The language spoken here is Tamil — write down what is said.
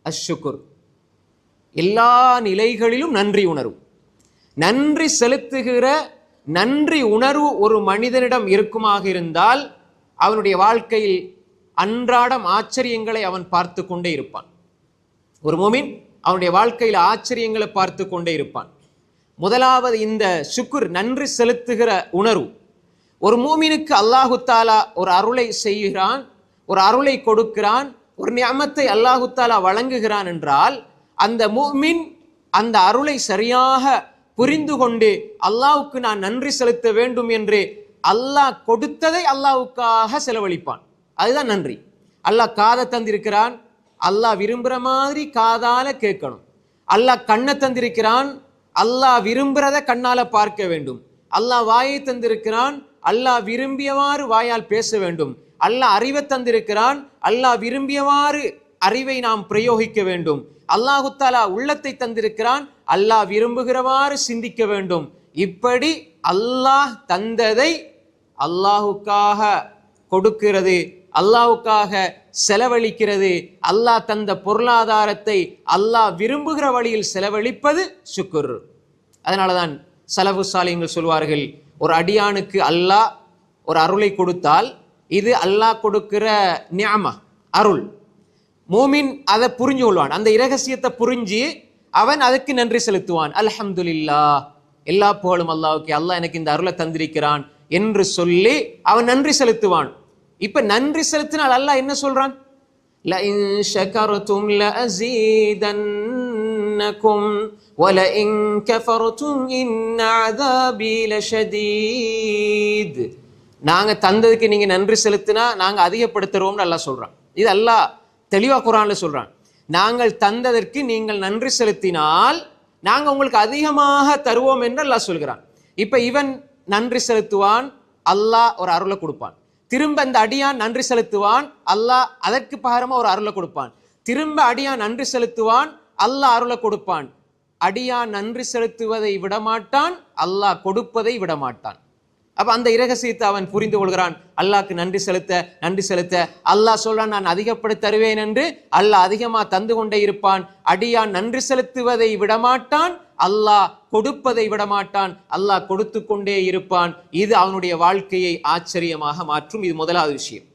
அஷ்ஷுக்குர். எல்லா நிலைகளிலும் நன்றி உணர்வு. நன்றி செலுத்துகிற நன்றி உணர்வு ஒரு மனிதனிடம் இருக்குமாக இருந்தால் அவனுடைய வாழ்க்கையில் அன்றாடம் ஆச்சரியங்களை அவன் பார்த்து கொண்டே இருப்பான். ஒரு முஃமின் அவனுடைய வாழ்க்கையில் ஆச்சரியங்களை பார்த்து கொண்டே இருப்பான். முதலாவது இந்த ஷுக்ர், நன்றி செலுத்துகிற உணர்வு. ஒரு மூமினுக்கு அல்லாஹு தாலா ஒரு அருளை செய்கிறான், ஒரு அருளை கொடுக்கிறான், ஒரு நிஅமத்தை அல்லாஹு தாலா வழங்குகிறான் என்றால் அந்த மூமின் அந்த அருளை சரியாக புரிந்து கொண்டு அல்லாஹ்வுக்கு நான் நன்றி செலுத்த வேண்டும் என்று அல்லாஹ் கொடுத்ததை அல்லாஹ்வுக்காக செலவழிப்பான். அதுதான் நன்றி. அல்லாஹ் காதை தந்திருக்கிறான், அல்லாஹ் விரும்புகிற மாதிரி காதால கேட்கணும். அல்லாஹ் கண்ணை தந்திருக்கிறான், அல்லாஹ் விரும்புகிறத கண்ணால பார்க்க வேண்டும். அல்லாஹ் வாயை தந்திருக்கிறான், அல்லாஹ் விரும்பியவாறு வாயால் பேச வேண்டும். அல்லாஹ் அறிவை தந்திருக்கிறான், அல்லாஹ் விரும்பியவாறு அறிவை நாம் பிரயோகிக்க வேண்டும். அல்லாஹு தஆலா உள்ளத்தை தந்திருக்கிறான், அல்லாஹ் விரும்புகிறவாறு சிந்திக்க வேண்டும். இப்படி அல்லாஹ் தந்ததை அல்லாஹுக்காக கொடுக்கிறது, அல்லாஹுக்காக செலவழிக்கிறது. அல்லாஹ் தந்த பொருளாதாரத்தை அல்லாஹ் விரும்புகிற வழியில் செலவழிப்பது ஷுக்ர். அதனாலதான் ஸலஃபு ஸாலிஹீன்கள் சொல்வார்கள், ஒரு அடியானுக்கு அல்லாஹ் ஒரு அருளை கொடுத்தால் இது அல்லாஹ் கொடுக்கிற நிஅமா, அருள். மூமின் அதை புரிஞ்சு கொள்வான், அந்த இரகசியத்தை புரிஞ்சு அவன் அதுக்கு நன்றி செலுத்துவான். அல்ஹம்துலில்லாஹ், எல்லா புகழும் அல்லாஹ்வுக்கு, அல்லாஹ் எனக்கு இந்த அருளை தந்திருக்கிறான் என்று சொல்லி அவன் நன்றி செலுத்துவான். இப்ப நன்றி செலுத்தினால் அல்லாஹ் என்ன சொல்றான்? லஇன் ஷகர்தும் லஅஸீதன்னகும் வலஇன் கஃபர்தும் இன் அஸாபி லஷதீத். நாங்க தந்ததுக்கு நீங்க நன்றி செலுத்தினா நாங்க அதிகப்படுத்துறோம்னு அல்லாஹ் சொல்றான். இது அல்லாஹ் தெளிவா குர்ஆன்ல சொல்றான். நாங்கள் தந்ததற்கு நீங்கள் நன்றி செலுத்தினால் நாங்க உங்களுக்கு அதிகமாக தருவோம் என்று அல்லாஹ் சொல்கிறான். இப்ப இவன் நன்றி செலுத்துவான், அல்லாஹ் ஒரு அருளை கொடுப்பான். திரும்ப அந்த அடியான் நன்றி செலுத்துவான், அல்லாஹ் அதற்கு பகரமா ஒரு அருளை கொடுப்பான். திரும்ப அடியான் நன்றி செலுத்துவான், அல்லாஹ் அருளை கொடுப்பான். அடியான் நன்றி செலுத்துவதை விடமாட்டான், அல்லாஹ் கொடுப்பதை விடமாட்டான். அப்ப அந்த இரகசியத்தை அவன் புரிந்து கொள்கிறான். அல்லாஹ்க்கு நன்றி செலுத்த நன்றி செலுத்த அல்லாஹ் சொல்றான், நான் அதிகப்படுத்தி தருவேன் என்று. அல்லாஹ் அதிகமா தந்து கொண்டே இருப்பான். அடியான் நன்றி செலுத்துவதை விடமாட்டான், அல்லாஹ் கொடுப்பதை விடமாட்டான். அல்லாஹ் கொடுத்து கொண்டே இருப்பான். இது அவனுடைய வாழ்க்கையை ஆச்சரியமாக மாற்றும். இது முதலாவது விஷயம்.